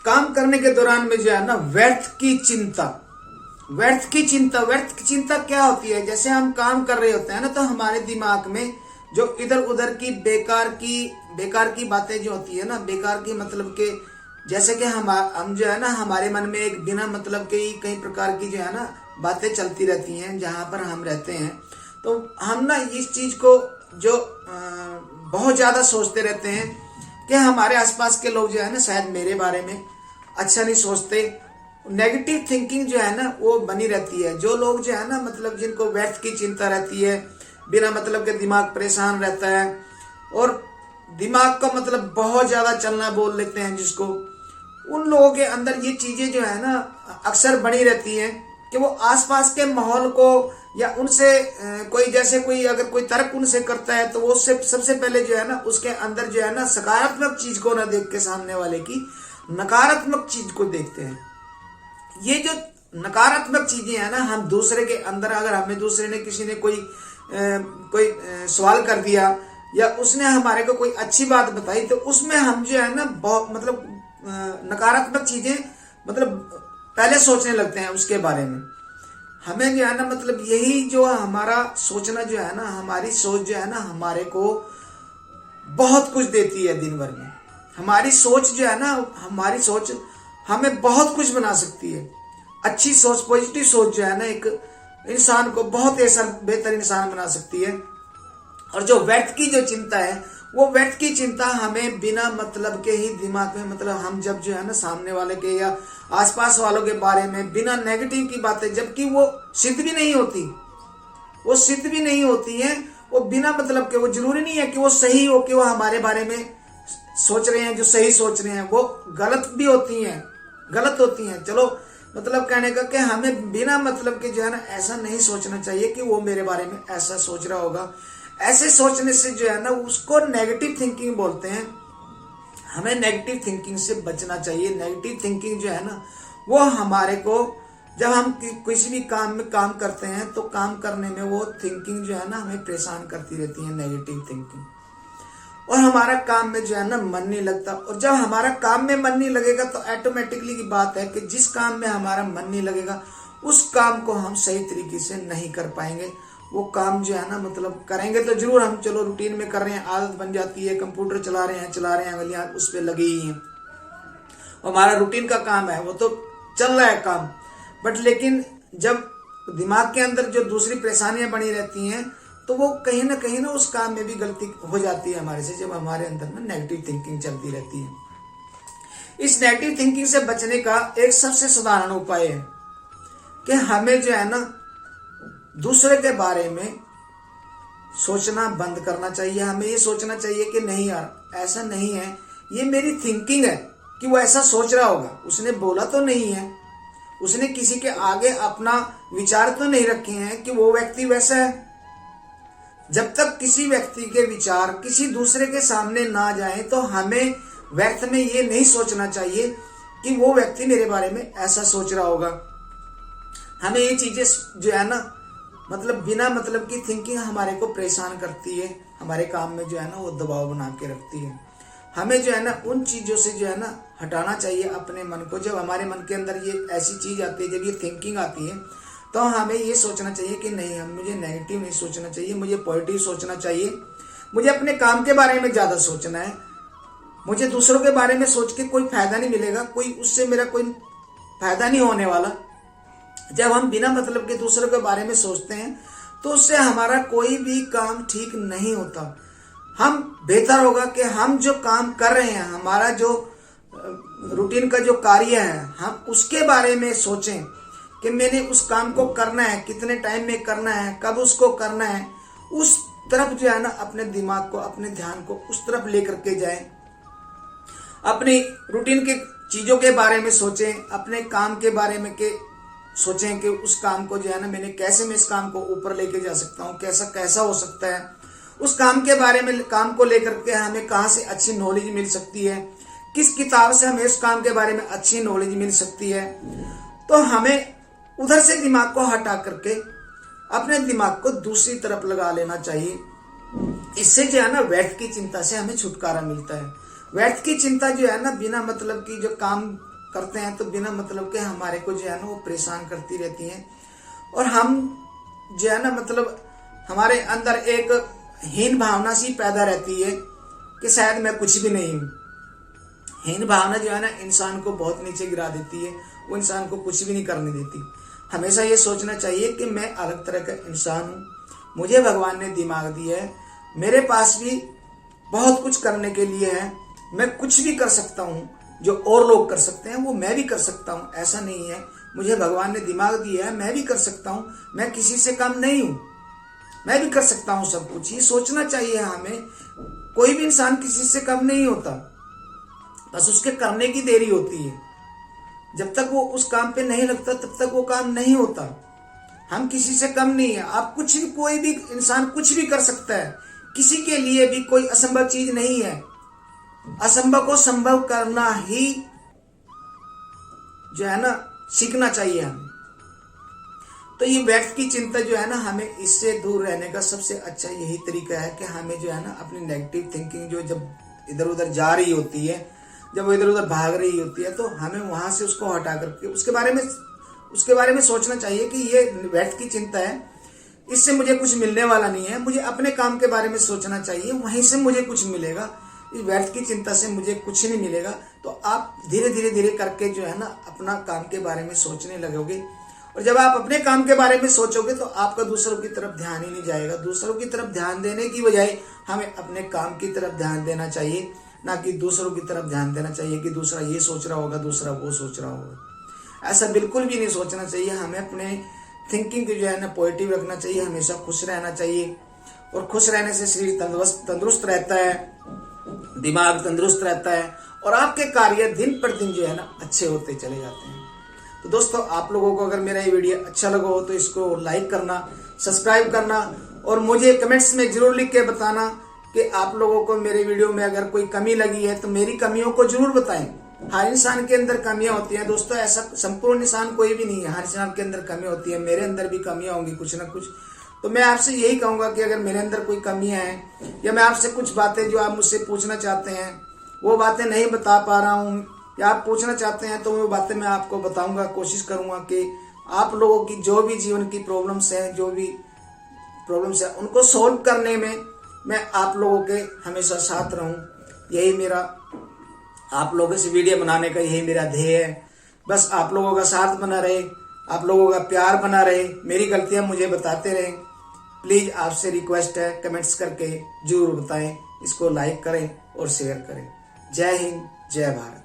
काम करने के दौरान में जो है ना व्यर्थ की चिंता क्या होती है। जैसे हम काम कर रहे होते हैं ना, तो हमारे दिमाग में जो इधर उधर की बेकार की बातें जो होती है ना, बेकार की मतलब के, जैसे कि हम जो है ना, हमारे मन में एक बिना मतलब के कई प्रकार की जो है ना बातें चलती रहती हैं जहां पर हम रहते हैं। तो हम ना इस चीज को जो बहुत ज्यादा सोचते रहते हैं कि हमारे आसपास के लोग जो है ना शायद मेरे बारे में अच्छा नहीं सोचते। नेगेटिव थिंकिंग जो है ना वो बनी रहती है। जो लोग जो है ना मतलब जिनको व्यर्थ की चिंता रहती है, बिना मतलब के दिमाग परेशान रहता है और दिमाग का मतलब बहुत ज्यादा चलना बोल लेते हैं जिसको, उन लोगों के अंदर ये चीजें जो है ना अक्सर बनी रहती हैं कि वो आसपास के माहौल को या उनसे कोई अगर कोई तर्क उनसे करता है तो वो उससे सबसे पहले जो है ना उसके अंदर जो है ना सकारात्मक चीज को ना देख के सामने वाले की नकारात्मक चीज को देखते हैं। ये जो नकारात्मक चीजें है ना, हम दूसरे के अंदर, अगर हमें दूसरे ने किसी ने कोई सवाल कर दिया या उसने हमारे को कोई अच्छी बात बताई, तो उसमें हम जो है ना बहुत मतलब नकारात्मक चीजें मतलब पहले सोचने लगते हैं उसके बारे में। हमें जो है ना मतलब यही जो हमारा सोचना जो है ना, हमारी सोच जो है ना हमारे को बहुत कुछ देती है दिन भर में। हमारी सोच जो है ना, हमारी सोच हमें बहुत कुछ बना सकती है। अच्छी सोच, पॉजिटिव सोच जो है ना एक इंसान को बहुत ऐसा बेहतर इंसान बना सकती है। और जो व्यर्थ की जो चिंता है, वो व्यर्थ की चिंता हमें बिना मतलब के ही दिमाग में मतलब हम जब जो है ना सामने वाले के या आसपास वालों के बारे में बिना नेगेटिव की बातें, जबकि वो सिद्ध भी नहीं होती है, वो बिना मतलब के, वो जरूरी नहीं है कि वो सही हो कि वो हमारे बारे में सोच रहे हैं, जो सही सोच रहे हैं वो गलत होती हैं। चलो मतलब कहने का कि हमें बिना मतलब के जो है ना ऐसा नहीं सोचना चाहिए कि वो मेरे बारे में ऐसा सोच रहा होगा। ऐसे सोचने से जो है ना उसको नेगेटिव थिंकिंग बोलते हैं। हमें नेगेटिव थिंकिंग से बचना चाहिए। नेगेटिव थिंकिंग जो है ना वो हमारे को, जब हम किसी भी काम में काम करते हैं तो काम करने में वो थिंकिंग जो है ना हमें परेशान करती रहती है, नेगेटिव थिंकिंग, और हमारा काम में जो है ना मन नहीं लगता। और जब हमारा काम में मन नहीं लगेगा तो ऑटोमेटिकली की बात है कि जिस काम में हमारा मन नहीं लगेगा उस काम को हम सही तरीके से नहीं कर पाएंगे। वो काम जो है ना मतलब करेंगे तो जरूर हम, चलो रूटीन में कर रहे हैं, आदत बन जाती है, कंप्यूटर चला रहे हैं, अंगलियां उस पर लगी ही हैं, हमारा रूटीन का काम है, वो तो चल रहा है काम। बट लेकिन जब दिमाग के अंदर जो दूसरी परेशानियां बनी रहती हैं तो वो कहीं ना उस काम में भी गलती हो जाती है हमारे से, जब हमारे अंदर में नेगेटिव थिंकिंग चलती रहती है। इस नेगेटिव थिंकिंग से बचने का एक सबसे साधारण उपाय है कि हमें जो है ना दूसरे के बारे में सोचना बंद करना चाहिए। हमें ये सोचना चाहिए कि नहीं यार ऐसा नहीं है, ये मेरी थिंकिंग है कि वो ऐसा सोच रहा होगा, उसने बोला तो नहीं है, उसने किसी के आगे अपना विचार तो नहीं रखे हैं कि वो व्यक्ति वैसा है। जब तक किसी व्यक्ति के विचार किसी दूसरे के सामने ना जाए तो हमें व्यर्थ में ये नहीं सोचना चाहिए कि वो व्यक्ति मेरे बारे में ऐसा सोच रहा होगा। हमें ये चीजें जो है ना मतलब बिना मतलब की थिंकिंग हमारे को परेशान करती है, हमारे काम में जो है ना वो दबाव बना के रखती है। हमें जो है ना उन चीजों से जो है ना हटाना चाहिए अपने मन को। जब हमारे मन के अंदर ये ऐसी चीज आती है, जब ये थिंकिंग आती है, तो हमें ये सोचना चाहिए कि नहीं, मुझे नेगेटिव नहीं सोचना चाहिए, मुझे पॉजिटिव सोचना चाहिए। मुझे अपने काम के बारे में ज्यादा सोचना है। मुझे दूसरों के बारे में सोच के कोई फायदा नहीं मिलेगा, उससे मेरा कोई फायदा नहीं होने वाला। जब हम बिना मतलब के दूसरों के बारे में सोचते हैं तो उससे हमारा कोई भी काम ठीक नहीं होता। हम बेहतर होगा कि हम जो काम कर रहे हैं, हमारा जो रूटीन का जो कार्य है, हम उसके बारे में सोचें कि मैंने उस काम को करना है, कितने टाइम में करना है, कब उसको करना है। उस तरफ जो है ना अपने दिमाग को, अपने ध्यान को उस तरफ लेकर के जाएं। अपनी रूटीन के चीजों के बारे में सोचें, अपने काम के बारे में सोचें कि उस काम को जो है ना मैं इस काम को ऊपर लेके जा सकता हूँ, कैसा हो सकता है। उस काम के बारे में, काम को लेकर के हमें कहाँ से अच्छी नॉलेज मिल सकती है, किस किताब से हमें उस काम के बारे में अच्छी नॉलेज मिल सकती है। तो हमें उधर से दिमाग को हटा करके अपने दिमाग को दूसरी तरफ लगा लेना चाहिए। इससे जो है ना व्यर्थ की चिंता से हमें छुटकारा मिलता है। व्यर्थ की चिंता जो है ना बिना मतलब की जो काम करते हैं तो बिना मतलब के हमारे को जो है ना वो परेशान करती रहती हैं, और हम जो है ना मतलब हमारे अंदर एक हीन भावना सी पैदा रहती है कि शायद मैं कुछ भी नहीं हूँ। हीन भावना जो है ना इंसान को बहुत नीचे गिरा देती है, वो इंसान को कुछ भी नहीं करने देती। हमेशा ये सोचना चाहिए कि मैं अलग तरह का इंसान हूँ, मुझे भगवान ने दिमाग दिया है, मेरे पास भी बहुत कुछ करने के लिए है, मैं कुछ भी कर सकता हूँ, जो और लोग कर सकते हैं वो मैं भी कर सकता हूँ। ऐसा नहीं है, मुझे भगवान ने दिमाग दिया है, मैं भी कर सकता हूँ, मैं किसी से कम नहीं हूँ, मैं भी कर सकता हूँ सब कुछ। ये सोचना चाहिए हमें। कोई भी इंसान किसी से कम नहीं होता, बस उसके करने की देरी होती है। जब तक वो उस काम पे नहीं लगता तब तक वो काम नहीं होता। हम किसी से कम नहीं है। आप कुछ भी, कोई भी इंसान कुछ भी कर सकता है, किसी के लिए भी कोई असंभव चीज नहीं है। असंभव को संभव करना ही जो है ना सीखना चाहिए हमें। तो ये व्यर्थ की चिंता जो है ना, हमें इससे दूर रहने का सबसे अच्छा यही तरीका है कि हमें जो है ना अपनी नेगेटिव थिंकिंग जो जब इधर उधर जा रही होती है, जब वो इधर उधर भाग रही होती है, तो हमें वहां से उसको हटा करके उसके बारे में सोचना चाहिए कि ये व्यर्थ की चिंता है, इससे मुझे कुछ मिलने वाला नहीं है। मुझे अपने काम के बारे में सोचना चाहिए, वहीं से मुझे कुछ मिलेगा। इस व्यर्थ की चिंता से मुझे कुछ नहीं मिलेगा। तो आप धीरे धीरे करके जो है ना अपना काम के बारे में सोचने लगोगे, और जब आप अपने काम के बारे में सोचोगे तो आपका दूसरों की तरफ ध्यान ही नहीं जाएगा। दूसरों की तरफ ध्यान देने की बजाय हमें अपने काम की तरफ ध्यान देना चाहिए, ना कि दूसरों की तरफ ध्यान देना चाहिए कि दूसरा ये सोच रहा होगा, दूसरा वो सोच रहा होगा। ऐसा बिल्कुल भी नहीं सोचना चाहिए। हमें अपने थिंकिंग जो है ना पॉजिटिव रखना चाहिए, हमेशा खुश रहना चाहिए, और खुश रहने से शरीर तंदुरुस्त रहता है, दिमाग तंदुरुस्त रहता है, और आपके कार्य दिन पर दिन जो है ना अच्छे होते चले जाते हैं। तो दोस्तों, आप लोगों को अगर मेरा ये वीडियो अच्छा लगा हो तो इसको लाइक करना, सब्सक्राइब करना, और मुझे कमेंट्स में जरूर लिख के बताना कि आप लोगों को मेरे वीडियो में अगर कोई कमी लगी है तो मेरी कमियों को जरूर बताएं। हर इंसान के अंदर कमियां होती हैं दोस्तों, ऐसा संपूर्ण इंसान कोई भी नहीं है। हर इंसान के अंदर कमी होती है, मेरे अंदर भी कमियां होंगी कुछ ना कुछ। तो मैं आपसे यही कहूंगा कि अगर मेरे अंदर कोई कमियां हैं, या मैं आपसे कुछ बातें जो आप मुझसे पूछना चाहते हैं वो बातें नहीं बता पा रहा हूँ, या आप पूछना चाहते हैं, तो वो बातें मैं आपको बताऊंगा। कोशिश करूंगा कि आप लोगों की जो भी जीवन की प्रॉब्लम्स हैं, जो भी प्रॉब्लम्स है, उनको सॉल्व करने में मैं आप लोगों के हमेशा साथ रहूं। यही मेरा आप लोगों से वीडियो बनाने का यही मेरा ध्येय है। बस आप लोगों का साथ बना रहे, आप लोगों का प्यार बना रहे, मेरी गलतियां मुझे बताते रहे। प्लीज आपसे रिक्वेस्ट है, कमेंट्स करके जरूर बताएं, इसको लाइक करें और शेयर करें। जय हिंद, जय भारत।